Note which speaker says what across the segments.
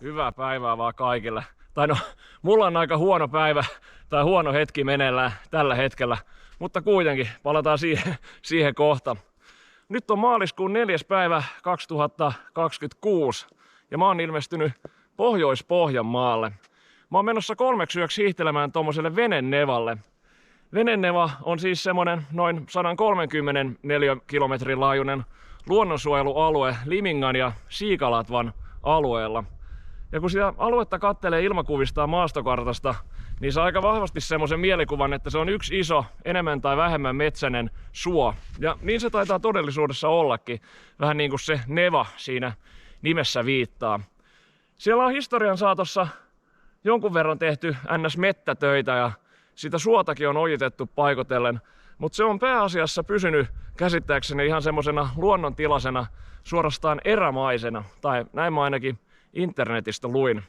Speaker 1: Hyvää päivää vaan kaikille. Tai no, mulla on aika huono päivä tai huono hetki meneillään tällä hetkellä, mutta kuitenkin palataan siihen kohta. Nyt on maaliskuun 4. päivä 2026 ja mä oon ilmestynyt Pohjois-Pohjanmaalle. Mä oon menossa 3 yöksi hiihtelemään tommoselle Venenevalle. Veneneva on siis semmonen noin 134 kilometrin laajuinen luonnonsuojelualue Limingan ja Siikalatvan alueella. Ja kun sitä aluetta kattelee ilmakuvistaan maastokartasta, niin saa aika vahvasti semmoisen mielikuvan, että se on yksi iso, enemmän tai vähemmän metsäinen suo. Ja niin se taitaa todellisuudessa ollakin, vähän niin kuin se Neva siinä nimessä viittaa. Siellä on historian saatossa jonkun verran tehty NS-mettätöitä ja sitä suotakin on ojitettu paikotellen, mutta se on pääasiassa pysynyt käsittääkseni ihan semmosena luonnontilaisena, suorastaan erämaisena, tai näin mä ainakin internetistä luin.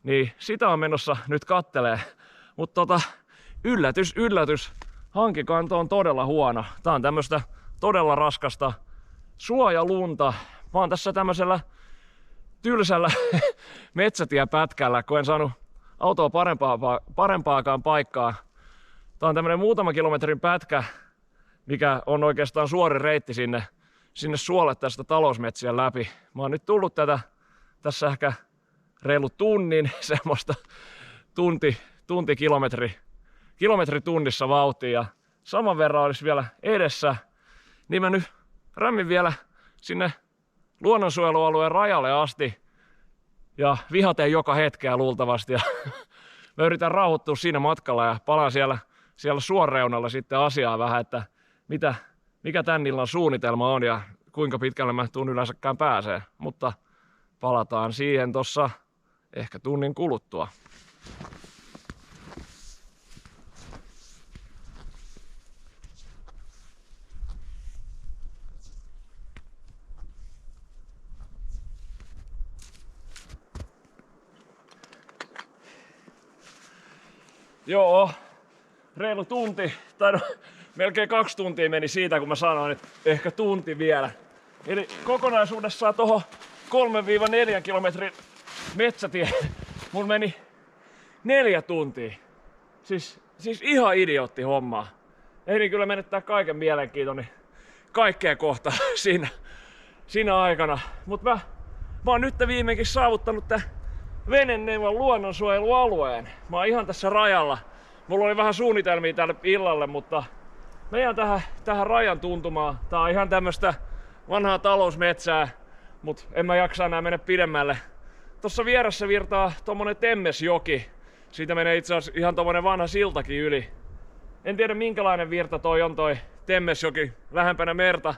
Speaker 1: Niin sitä on menossa nyt kattelee. Mutta yllätys, yllätys, hankikanto on todella huono. Tää on tämmöstä todella raskasta suojalunta. Mä oon tässä tämmöisellä tylsällä metsätiepätkällä, kun en saanut autoa parempaakaan paikkaa. Tää on tämmönen muutama kilometrin pätkä, mikä on oikeastaan suori reitti sinne suolle tästä talousmetsien läpi. Mä oon nyt tullut tässä ehkä reilu tunnin, semmoista kilometri tunnissa vauhtia ja saman verran olisi vielä edessä, niin mä nyt rämmin vielä sinne luonnonsuojelualueen rajalle asti ja vihaten joka hetkeä luultavasti ja mä yritän rauhoittua siinä matkalla ja palaan siellä suoreunalla sitten asiaa vähän, että mikä tän illan suunnitelma on ja kuinka pitkälle mä tuun yleensäkään pääsee, mutta palataan siihen tossa ehkä tunnin kuluttua. Joo, reilu tunti, tai no, melkein 2 tuntia meni siitä, kun mä sanoin, että ehkä tunti vielä. Eli kokonaisuudessaan tohon 3-4 kilometrin metsätie mun meni 4 tuntia. Siis ihan idiootti hommaa. Ehdin kyllä menettää kaiken mielenkiintoni kaikkea kohtaa siinä aikana. Mut mä oon nyt viimeinkin saavuttanut tän Venenevan luonnonsuojelualueen. Mä oon ihan tässä rajalla. Mulla oli vähän suunnitelmia tälle illalle, mutta mä jään tähän rajan tuntumaan. Tää on ihan tämmöstä vanhaa talousmetsää, mut en mä jaksa enää mennä pidemmälle. Tossa vieressä virtaa tommonen Temmesjoki. Siitä menee itse asiassa ihan tommonen vanha siltakin yli. En tiedä minkälainen virta toi on toi Temmesjoki lähempänä merta,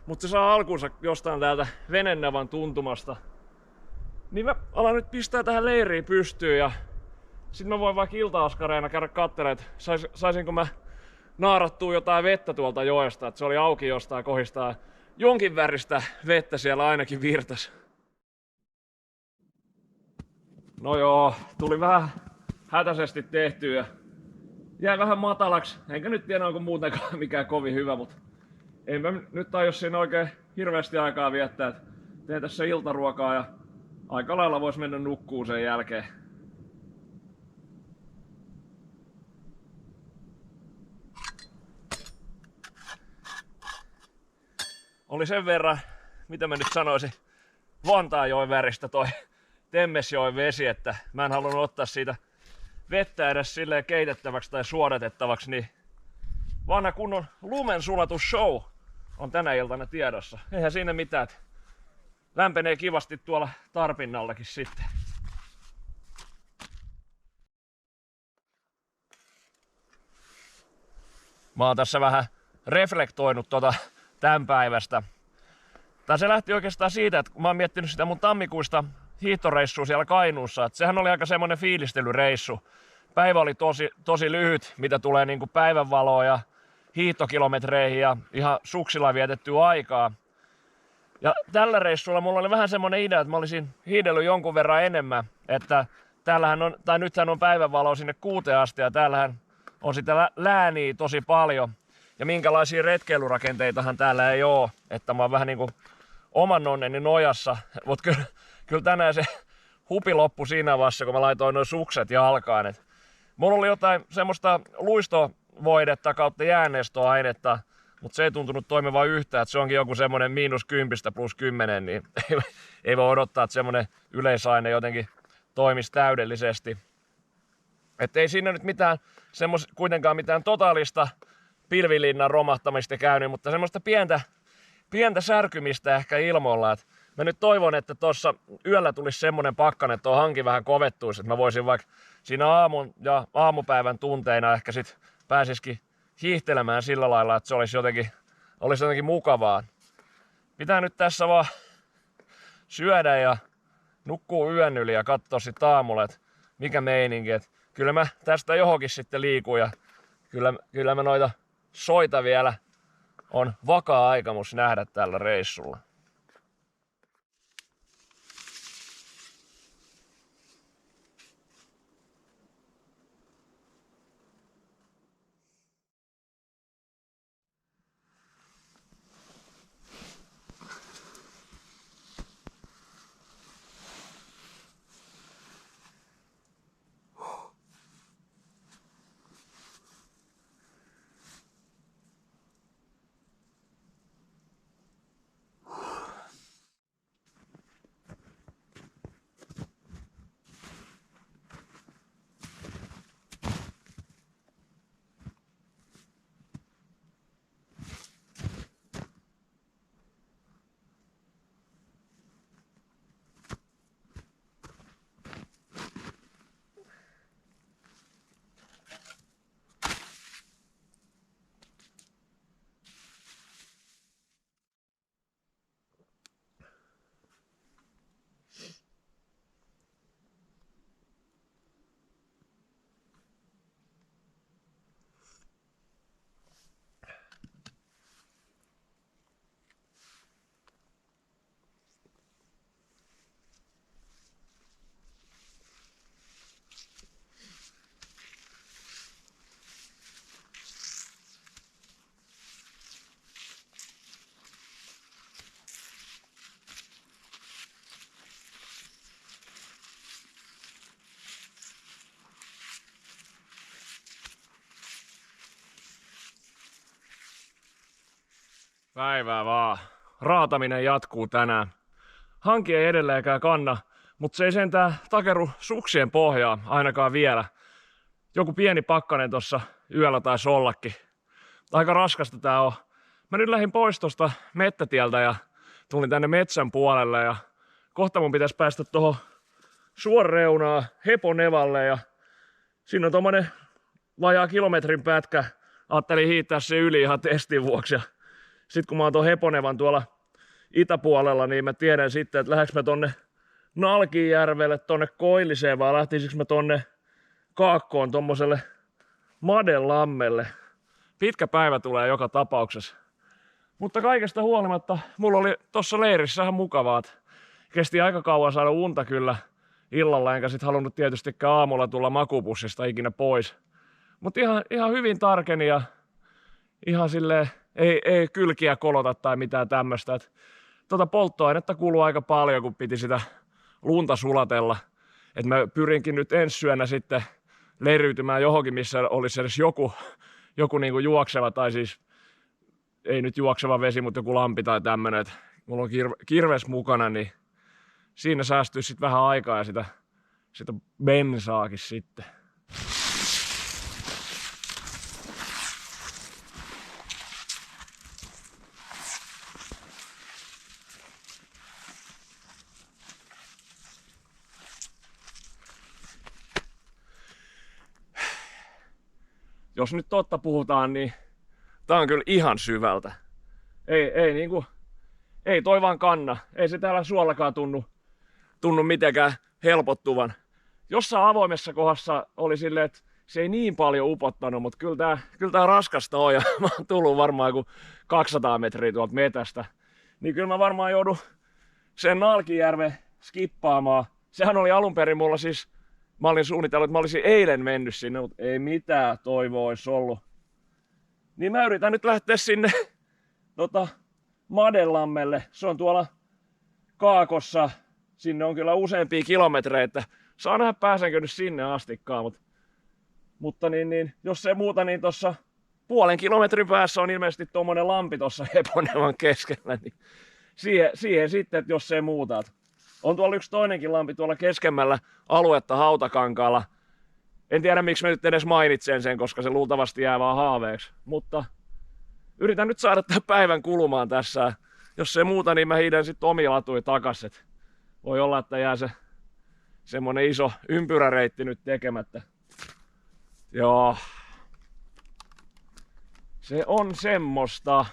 Speaker 1: mutta se saa alkunsa jostain täältä Venenevan tuntumasta. Niin mä alan nyt pistää tähän leiriin pystyyn ja sit mä voin vaikka ilta-askareena käydä katselemaan, että saisinko mä naarattua jotain vettä tuolta joesta, että se oli auki jostain kohdistaan. Jonkin väristä vettä siellä ainakin virtas. No joo, tuli vähän hätäisesti tehtyä ja jäi vähän matalaksi. Enkä nyt tiedä onko muutenkaan mikään kovin hyvä, mutta ei mä nyt aio siinä oikein hirveästi aikaa viettää. Teen tässä iltaruokaa ja aika lailla vois mennä nukkuun sen jälkeen. Oli sen verran, mitä mä nyt sanoisin, Vantaanjoen väristä toi Temmesjoen vesi, että mä en halunnut ottaa siitä vettä edes silleen keitettäväksi tai suodatettavaksi, niin vanha kunnon lumensulatus-show on tänä iltana tiedossa. Eihän siinä mitään, lämpenee kivasti tuolla tarpinnallakin sitten. Mä oon tässä vähän reflektoinut tämän päivästä. Tai se lähti oikeastaan siitä, että kun mä oon miettinyt sitä mun tammikuista hiihtoreissua siellä Kainuussa, että sehän oli aika semmonen fiilistelyreissu. Päivä oli tosi lyhyt, mitä tulee niinku päivänvaloa ja hiihtokilometreihin ja ihan suksilla vietettyä aikaa. Ja tällä reissulla mulla oli vähän semmonen idea, että mä olisin hiihdellyt jonkun verran enemmän, että nythän on päivänvaloa sinne 6 asti ja täällähän on sitä lääniä tosi paljon. Ja minkälaisia retkeilurakenteitahan täällä ei oo, että mä oon vähän niinku oman onneni nojassa, mutta kyllä tänään se hupi loppu siinä vaiheessa, kun mä laitoin noin sukset jalkaan. Et mulla oli jotain semmoista luistovoidetta kautta jääneistoainetta, mutta se ei tuntunut toimivan yhtään, että se onkin joku semmonen -10 niin ei voi odottaa, että semmonen yleisaine jotenkin toimisi täydellisesti. Että ei siinä nyt kuitenkaan mitään totaalista pilvilinnan romahtamista käynyt, mutta semmoista pientä särkymistä ehkä ilmoilla. Et mä nyt toivon, että tuossa yöllä tulisi semmonen pakkanen, että tuo hanki vähän kovettuisi, että mä voisin vaikka siinä aamun ja aamupäivän tunteina ehkä sit pääsisikin hiihtelemään sillä lailla, että se olisi jotenkin mukavaa. Pitää nyt tässä vaan syödä ja nukkuu yön yli ja katsoa sitten aamulla, että mikä meininki. Et kyllä mä tästä johonkin sitten liikun ja kyllä mä noita soita vielä on vakaa aikamus nähdä tällä reissulla. Päivää vaan. Raataminen jatkuu tänään. Hanki ei edelleenkään kanna, mutta se ei sentään takeru suksien pohjaa ainakaan vielä. Joku pieni pakkanen tossa yöllä taisi ollakin. Aika raskasta tää on. Mä nyt lähdin pois tosta mettätieltä ja tulin tänne metsän puolelle ja kohta mun pitäisi päästä tuohon suoreunaan Heponevalle ja siinä on tommonen vajaa kilometrin pätkä. Ajattelin hiittää se yli ihan testin vuoksi. Sitten kun mä oon tuon Heponevan tuolla itäpuolella, niin mä tiedän sitten, että lähdekö mä tonne Nalkijärvelle, tonne Koilliseen, vai lähtisikö mä tonne Kaakkoon tommoselle Madenlammelle. Pitkä päivä tulee joka tapauksessa. Mutta kaikesta huolimatta, mulla oli tossa leirissä ihan mukavaa. Kesti aika kauan saada unta kyllä illalla, enkä sit halunnut tietystikään aamulla tulla makupussista ikinä pois. Mutta ihan hyvin tarkeni ja ihan silleen ei kylkiä kolota tai mitään tämmöstä. Tota polttoainetta kuluu aika paljon, kun piti sitä lunta sulatella. Et mä pyrinkin nyt ensi yönä sitten leiriytymään johonkin, missä olisi edes joku niinku juokseva, tai siis ei nyt juokseva vesi, mutta joku lampi tai tämmönen. Et mulla on kirves mukana, niin siinä säästyy sitten vähän aikaa ja sitä bensaakin sitten. Jos nyt totta puhutaan, niin tää on kyllä ihan syvältä. Ei toi vaan kanna. Ei se täällä suollakaan tunnu mitenkään helpottuvan. Jossain avoimessa kohdassa oli silleen, että se ei niin paljon upottanut, mutta kyllä tää raskasta on ja mä oon tullut varmaan kuin 200 metriä tuolta metästä. Niin kyllä mä varmaan joudun sen Nalkijärven skippaamaan. Sehän oli alun perin mulla siis, mä olin suunnitellut, että mä olisin eilen mennyt sinne, mutta ei mitään toivoa olisi ollut. Niin mä yritän nyt lähteä sinne Madenlammelle. Se on tuolla Kaakossa sinne on kyllä useampia kilometreitä. Saa nähdä pääsenkö nyt sinne astikkaan, mutta jos ei muuta, niin tuossa 0,5 kilometrin päässä on ilmeisesti tuommoinen lampi tuossa Heponevan keskellä. Niin siihen sitten, että jos ei muuta. On tuolla yksi toinenkin lampi tuolla keskemmällä aluetta Hautakankaalla. En tiedä miksi mä nyt edes mainitsen sen, koska se luultavasti jää vaan haaveeksi. Mutta yritän nyt saada tämän päivän kulumaan tässä. Jos ei muuta, niin mä hiidän sitten omia latuja takas. Et voi olla, että jää se semmonen iso ympyräreitti nyt tekemättä. Joo. Se on semmoista.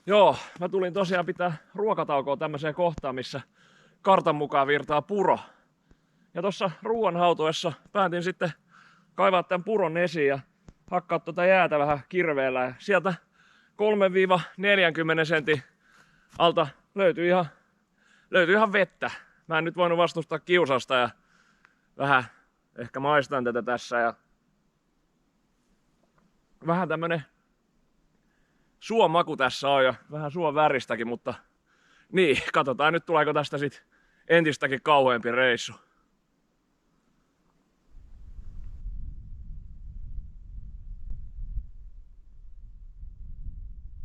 Speaker 1: Joo, mä tulin tosiaan pitää ruokataukoa tämmöiseen kohtaan, missä kartan mukaan virtaa puro. Ja tossa ruoan hautoessa päätin sitten kaivaa tämän puron esiin ja hakkaa tuota jäätä vähän kirveellä. Ja sieltä 3-40 sentin alta löytyi ihan vettä. Mä en nyt voinut vastustaa kiusausta ja vähän ehkä maistan tätä tässä. Ja vähän tämmönen suon maku tässä on ja vähän suon väristäkin, mutta niin, katsotaan nyt tuleeko tästä sit entistäkin kauheampi reissu.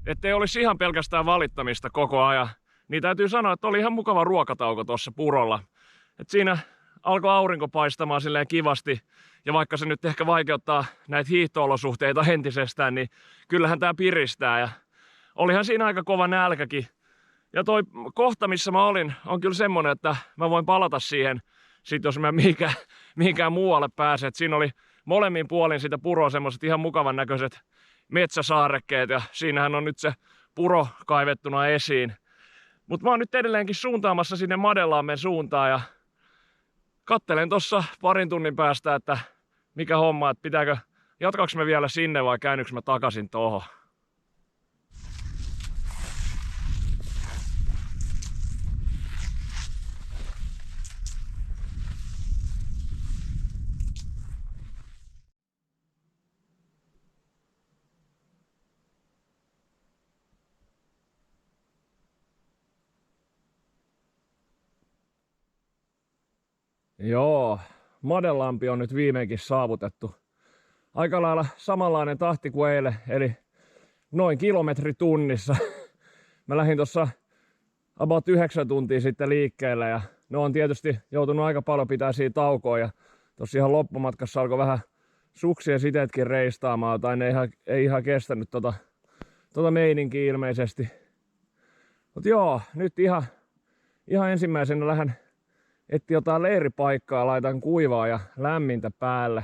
Speaker 1: Ettei olisi ihan pelkästään valittamista koko ajan, niin täytyy sanoa, että oli ihan mukava ruokatauko tuossa purolla. Et siinä alkoi aurinko paistamaan silleen kivasti, ja vaikka se nyt ehkä vaikeuttaa näitä hiihto-olosuhteita entisestään, niin kyllähän tää piristää, ja olihan siinä aika kova nälkäkin. Ja toi kohta, missä mä olin, on kyllä semmonen, että mä voin palata siihen, sit jos mä mihinkään muualle pääsen. Et siinä oli molemmin puolin sitä puroa semmoset ihan mukavan näköiset metsäsaarekkeet, ja siinähän on nyt se puro kaivettuna esiin. Mutta mä oon nyt edelleenkin suuntaamassa sinne Madellammen suuntaan, ja kattelen tossa parin tunnin päästä, että mikä homma, että jatkaks mä vielä sinne vai käännyks mä takaisin tohon. Joo, Madellampi on nyt viimeinkin saavutettu. Aika lailla samanlainen tahti kuin eilen, eli noin kilometri tunnissa. Mä lähdin tuossa about 9 tuntia sitten liikkeelle ja ne on tietysti joutunut aika paljon pitää siitä taukoa ja tossa ihan loppumatkassa alkoi vähän suksien siteetkin reistaamaan tai ne ei ihan kestänyt tota meininkiä ilmeisesti. Mut joo, nyt ihan ensimmäisenä lähden etti jotain leiripaikkaa, laitan kuivaa ja lämmintä päälle.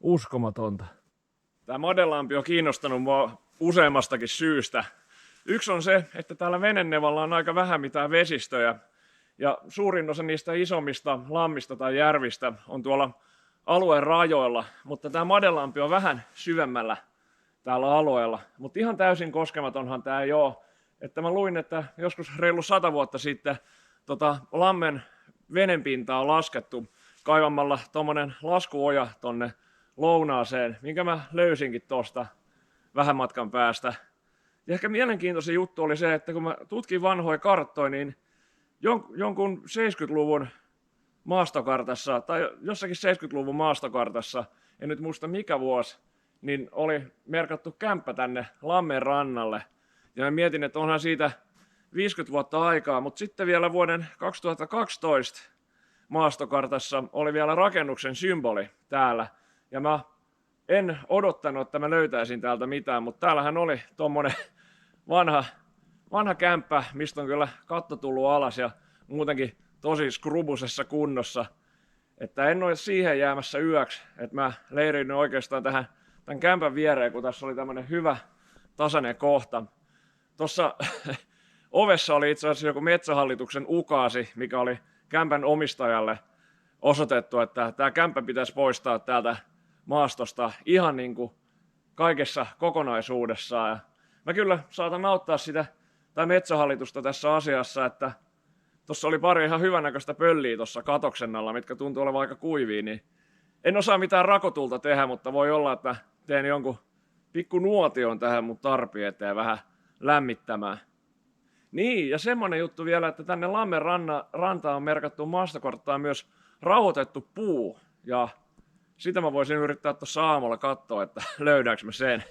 Speaker 1: Uskomatonta. Tää Madellampi on kiinnostanut mua useammastakin syystä. Yksi on se, että täällä Venenevalla on aika vähän mitään vesistöjä. Ja suurin osa niistä isommista lammista tai järvistä on tuolla alueen rajoilla. Mutta tää Madellampi on vähän syvemmällä täällä alueella. Mutta ihan täysin koskematonhan tää ei oo. Että mä luin, että joskus reilu 100 vuotta sitten lammen venenpintaa on laskettu kaivamalla tommonen laskuoja tonne lounaaseen, minkä mä löysinkin tosta vähän matkan päästä. Ja ehkä mielenkiintoisin juttu oli se, että kun mä tutkin vanhoja karttoja, niin jonkun 70-luvun maastokartassa, tai jossakin 70-luvun maastokartassa, en nyt muista mikä vuosi, niin oli merkattu kämppä tänne Lammen rannalle. Ja mä mietin, että onhan siitä 50 vuotta aikaa, mutta sitten vielä vuoden 2012 maastokartassa oli vielä rakennuksen symboli täällä. Ja mä en odottanut, että mä löytäisin täältä mitään, mutta täällähän oli tommonen vanha kämppä, mistä on kyllä katto tullut alas ja muutenkin tosi skrubusessa kunnossa. Että en ole siihen jäämässä yöksi, että mä leirin oikeastaan tämän kämpän viereen, kun tässä oli tämmönen hyvä tasainen kohta. Tuossa ovessa oli itse asiassa joku Metsähallituksen ukaasi, mikä oli kämpän omistajalle osoitettu, että tämä kämppä pitäisi poistaa täältä maastosta ihan niin kuin kaikessa kokonaisuudessaan. Ja mä kyllä saatan auttaa sitä tai Metsähallitusta tässä asiassa, että tuossa oli pari ihan hyvännäköistä pölliä tuossa katoksen alla, mitkä tuntuu olevan aika kuivia, niin en osaa mitään rakotulta tehdä, mutta voi olla, että teen jonkun pikku nuotion tähän mun tarpeen eteen vähän lämmittämään. Niin, ja semmonen juttu vielä, että tänne Lammen rantaan on merkattu maastokarttaan myös rauhoitettu puu, ja sitä mä voisin yrittää tuossa aamulla katsoa, että löydäänkö mä sen.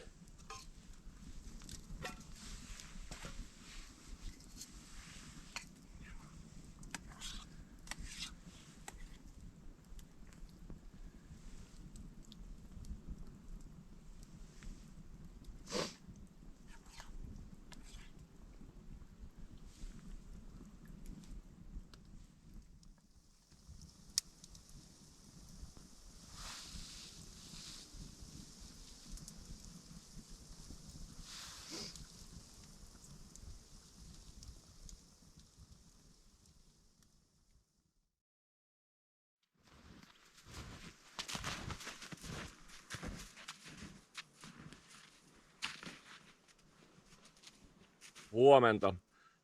Speaker 1: Huomenta.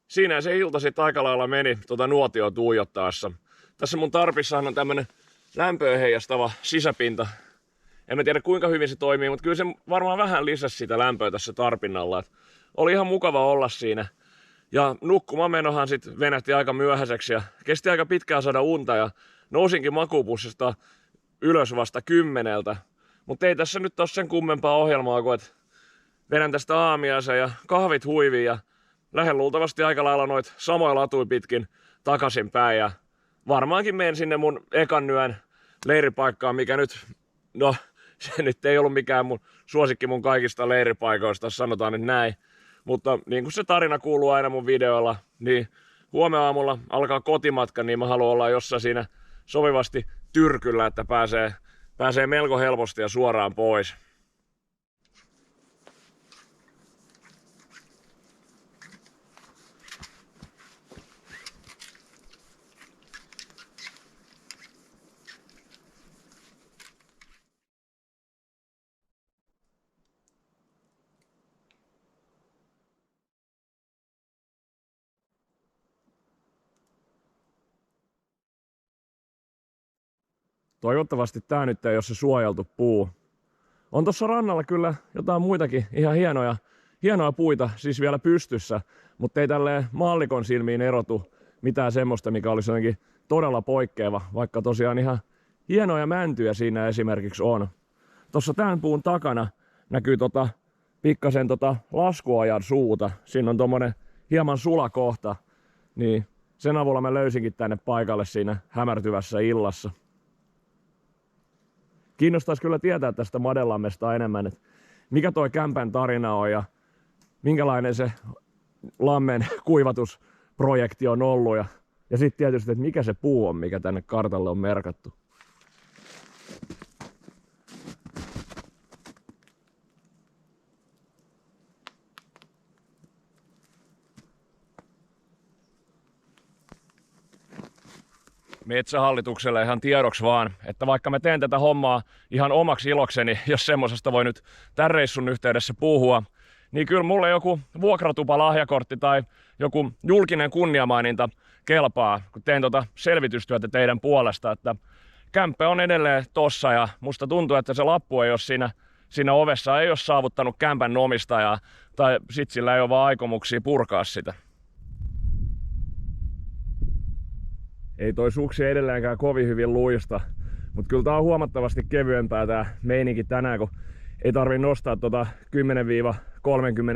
Speaker 1: Siinä se ilta sitten aika lailla meni nuotioon tuijottaessa. Tässä mun tarpissahan on tämmönen lämpöön heijastava sisäpinta. En mä tiedä kuinka hyvin se toimii, mutta kyllä se varmaan vähän lisäsi sitä lämpöä tässä tarpinnalla. Et oli ihan mukava olla siinä. Ja nukkumaan sitten venähti aika myöhäiseksi ja kesti aika pitkään saada unta ja nousinkin makuupussista ylös vasta 10. Mutta ei tässä nyt ole sen kummempaa ohjelmaa kuin, että vedän tästä aamiaisen ja kahvit huiviin ja lähden luultavasti aika lailla noit samoja latui pitkin takaisinpäin ja varmaankin menen sinne mun ekan yön leiripaikkaan, mikä nyt, no se nyt ei ollut mikään mun suosikki mun kaikista leiripaikoista, sanotaan nyt näin. Mutta niin kuin se tarina kuuluu aina mun videoilla, niin huomenna aamulla alkaa kotimatka, niin mä haluan olla jossain siinä sopivasti tyrkyllä, että pääsee melko helposti ja suoraan pois. Toivottavasti tää nyt ei ole se suojeltu puu. On tossa rannalla kyllä jotain muitakin ihan hienoja puita, siis vielä pystyssä, mutta ei tälleen maallikon silmiin erotu mitään semmoista, mikä olisi jotenkin todella poikkeava, vaikka tosiaan ihan hienoja mäntyjä siinä esimerkiksi on. Tossa tämän puun takana näkyy pikkasen laskuajan suuta. Siinä on tommonen hieman sulakohta, niin sen avulla mä löysinkin tänne paikalle siinä hämärtyvässä illassa. Kiinnostaisi kyllä tietää tästä Madelammesta enemmän, että mikä toi kämpän tarina on ja minkälainen se lammen kuivatusprojekti on ollut. Ja sitten tietysti, että mikä se puu on, mikä tänne kartalle on merkattu. Metsähallitukselle ihan tiedoksi vaan, että vaikka mä teen tätä hommaa ihan omaksi ilokseni, jos semmosesta voi nyt tämän reissun yhteydessä puhua, niin kyllä mulle joku vuokratupalahjakortti tai joku julkinen kunniamaininta kelpaa, kun teen selvitystyötä teidän puolesta, että kämppä on edelleen tossa ja musta tuntuu, että se lappu ei ole siinä ovessa, ei ole saavuttanut kämpän omistajaa tai sit sillä ei ole vaan aikomuksia purkaa sitä. Ei toi suksi edelleenkään kovin hyvin luista, mutta kyllä tää on huomattavasti kevyempää tää meininki tänään, kun ei tarvi nostaa 10-30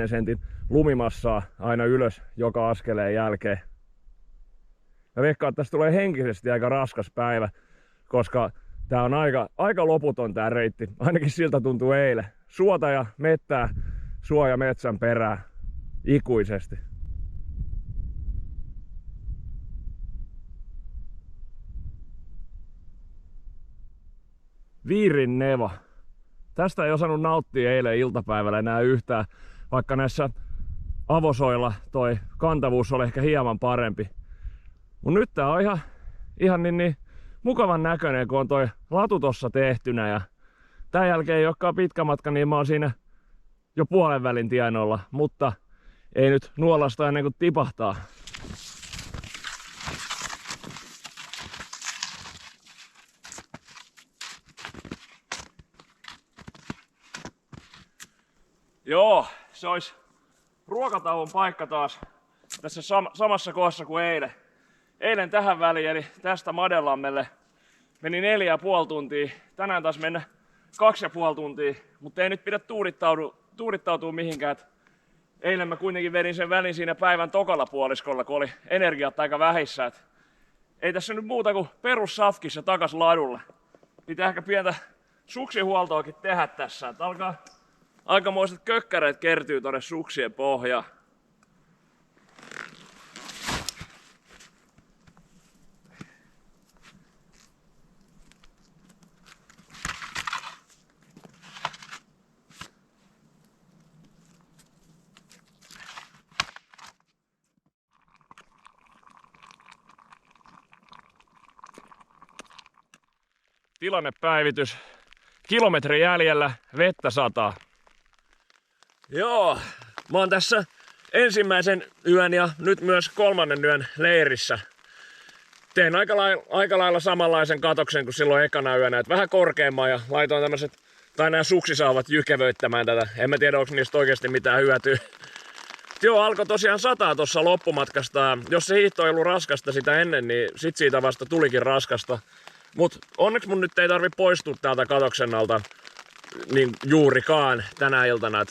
Speaker 1: sentin lumimassaa aina ylös joka askeleen jälkeen. Mä veikkaan, että tästä tulee henkisesti aika raskas päivä, koska tää on aika loputon tää reitti. Ainakin siltä tuntuu eilen. Suota ja mettää, suo ja metsän perää ikuisesti. Viirinneva. Tästä ei osannut nauttia eilen iltapäivällä enää yhtään, vaikka näissä avosoilla toi kantavuus oli ehkä hieman parempi. Mut nyt tää on ihan niin mukavan näköinen, kun on toi latu tossa tehtynä, ja tän jälkeen ei olekaan pitkä matka, niin mä oon siinä jo puolen välin tienoilla, mutta ei nyt nuolasta ennen kuin tipahtaa. Joo, se olisi ruokatauon paikka taas tässä samassa kohdassa kuin eilen. Eilen tähän väliin, eli tästä Madellammelle meni 4,5 tuntia. Tänään taas mennä 2,5 tuntia, mutta ei nyt pidä tuudittautua mihinkään. Eilen mä kuitenkin vedin sen välin siinä päivän tokalla puoliskolla, kun oli energiat aika vähissä. Ei tässä nyt muuta kuin perussafkissa ja takas ladulle. Pitää ehkä pientä suksihuoltoakin tehdä tässä. Että aikamoiset kökkäreet kertyy tonne suksien pohjaan. Tilannepäivitys. Kilometri jäljellä, vettä sataa. Joo, mä oon tässä ensimmäisen yön ja nyt myös 3. yön leirissä. Tein aika lailla samanlaisen katoksen kuin silloin ekana yönä, että vähän korkeamman, ja laitoin tämmöset, tai nämä suksisaavat jykevöittämään tätä. En mä tiedä, onko niistä oikeasti mitään hyötyä. Joo, alkoi tosiaan sataa tuossa loppumatkasta, ja jos se hiihto ei ollut raskasta sitä ennen, niin sit siitä vasta tulikin raskasta. Mut onneksi mun nyt ei tarvi poistua täältä katoksen alta niin juurikaan tänä iltana.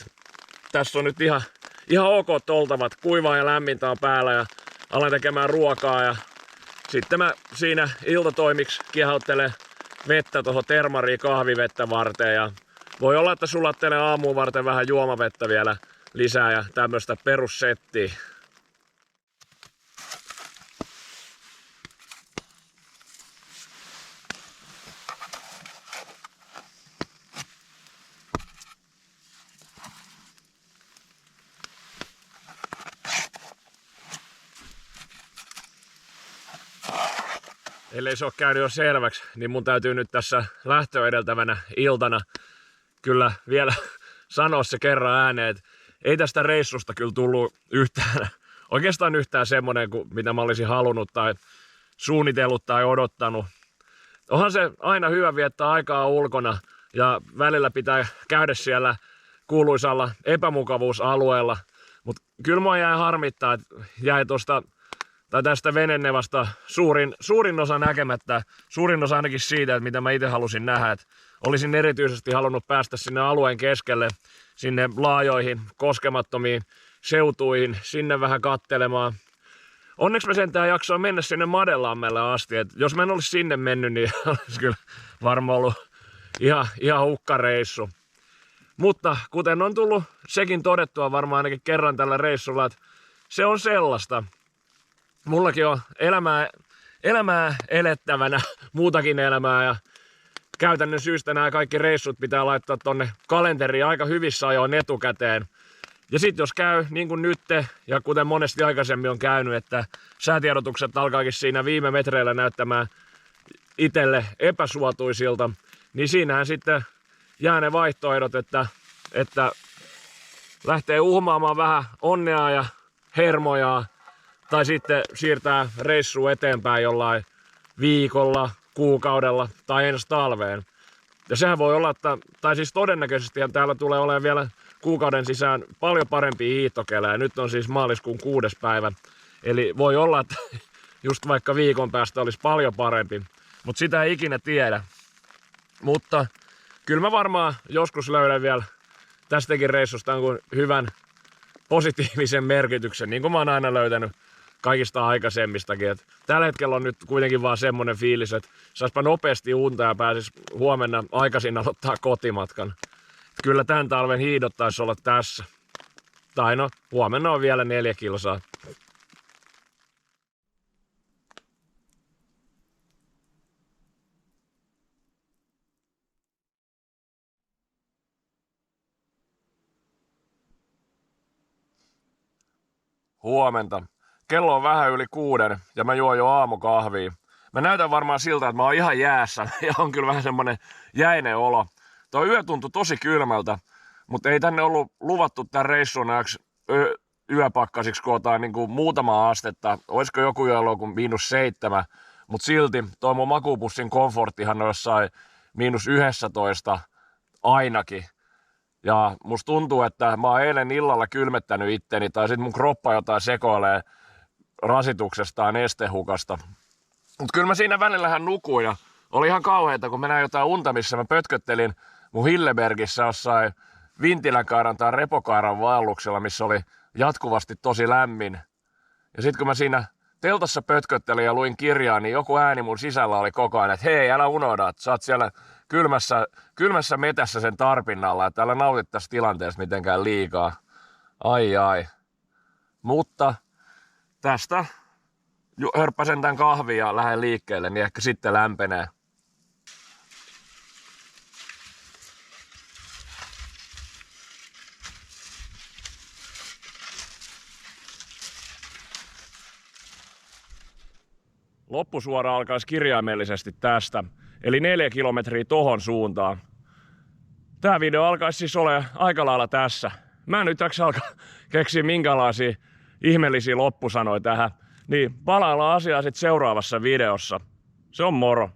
Speaker 1: Tässä on nyt ihan ok oltavat, kuivaa ja lämmintä on päällä, ja alan tekemään ruokaa, ja sitten mä siinä iltatoimiksi kiehauttelen vettä tuohon termariin kahvivettä varten, ja voi olla, että sulattelen aamuun varten vähän juomavettä vielä lisää ja tämmöstä perussettiä. Ellei se ole käynyt jo selväksi, niin mun täytyy nyt tässä lähtöä edeltävänä iltana kyllä vielä sanoa se kerran ääneen, että ei tästä reissusta kyllä tullut oikeastaan yhtään semmonen kuin mitä mä olisin halunnut tai suunnitellut tai odottanut. Onhan se aina hyvä viettää aikaa ulkona ja välillä pitää käydä siellä kuuluisalla epämukavuusalueella, mutta kyllä mua jäi harmittaa, että jäi tästä venennevasta suurin osa näkemättä, suurin osa ainakin siitä, että mitä mä itse halusin nähdä. Että olisin erityisesti halunnut päästä sinne alueen keskelle, sinne laajoihin, koskemattomiin seutuihin, sinne vähän kattelemaan. Onneksi mä sentään jaksoin mennä sinne Madelammelle asti, että jos mä en olisi sinne mennyt, niin olisi kyllä varmaan ollut ihan hukkareissu. Mutta kuten on tullut sekin todettua varmaan ainakin kerran tällä reissulla, että se on sellaista. Mullakin on elämää elettävänä, muutakin elämää, ja käytännön syystä nämä kaikki reissut pitää laittaa tonne kalenteriin aika hyvissä ajoin etukäteen. Ja sit jos käy niin kuin nyt, ja kuten monesti aikaisemmin on käynyt, että säätiedotukset alkaakin siinä viime metreillä näyttämään itselle epäsuotuisilta, niin siinähän sitten jää ne vaihtoehdot, että lähtee uhmaamaan vähän onnea ja hermoja, tai sitten siirtää reissua eteenpäin jollain viikolla, kuukaudella tai ensi talveen. Ja sehän voi olla, tai siis todennäköisesti täällä tulee olemaan vielä kuukauden sisään paljon parempia hiihtokelejä. Nyt on siis maaliskuun 6. päivä. Eli voi olla, että just vaikka viikon päästä olisi paljon parempi. Mutta sitä ei ikinä tiedä. Mutta kyllä mä varmaan joskus löydän vielä tästäkin reissusta hyvän positiivisen merkityksen, niin kuin mä oon aina löytänyt kaikista aikaisemmistakin. Et tällä hetkellä on nyt kuitenkin vaan semmonen fiilis, että saispa nopeasti unta ja pääsis huomenna aikaisin aloittaa kotimatkan. Et kyllä tämän talven hiidot taisi olla tässä. Tai no, huomenna on vielä 4 kilsaa. Huomenta. Kello on vähän yli 6 ja mä juon jo aamukahvia. Mä näytän varmaan siltä, että mä oon ihan jäässä ja on kyllä vähän semmonen jäinen olo. Tuo yö tuntui tosi kylmältä, mutta ei tänne ollut luvattu tämän reissun ajaksi yöpakkasiksi, kun otetaan niin kuin muutama astetta. Olisiko joku yö ollut kuin -7, mutta silti tuo mun makuupussin komforttihan on jossain -11 ainakin. Ja musta tuntuu, että mä oon eilen illalla kylmettänyt itteni, tai sit mun kroppa jotain sekoilee rasituksesta, nestehukasta. Mut kyllä mä siinä välillähän nukuin ja oli ihan kauheita, kun mä näin jotain unta, missä mä pötköttelin mun Hillebergissä jossain Vintilänkairan tai Repokairan vaelluksella, missä oli jatkuvasti tosi lämmin. Ja sit kun mä siinä teltassa pötköttelin ja luin kirjaa, niin joku ääni mun sisällä oli koko ajan, että hei, älä unohda, että sä oot siellä kylmässä metässä sen tarpinnalla, että älä nautit tässä tilanteessa mitenkään liikaa. Ai. Mutta tästä hörppäsen tän kahvin ja lähden liikkeelle, niin ehkä sitten lämpenee. Loppusuora alkaisi kirjaimellisesti tästä, eli 4 kilometriä tohon suuntaan. Tää video alkaisi siis olla aika lailla tässä. Mä en nyt alkaa keksiä minkälaisia ihmeellisiä loppusanoja tähän. Niin palaillaan asiaa sitten seuraavassa videossa. Se on moro!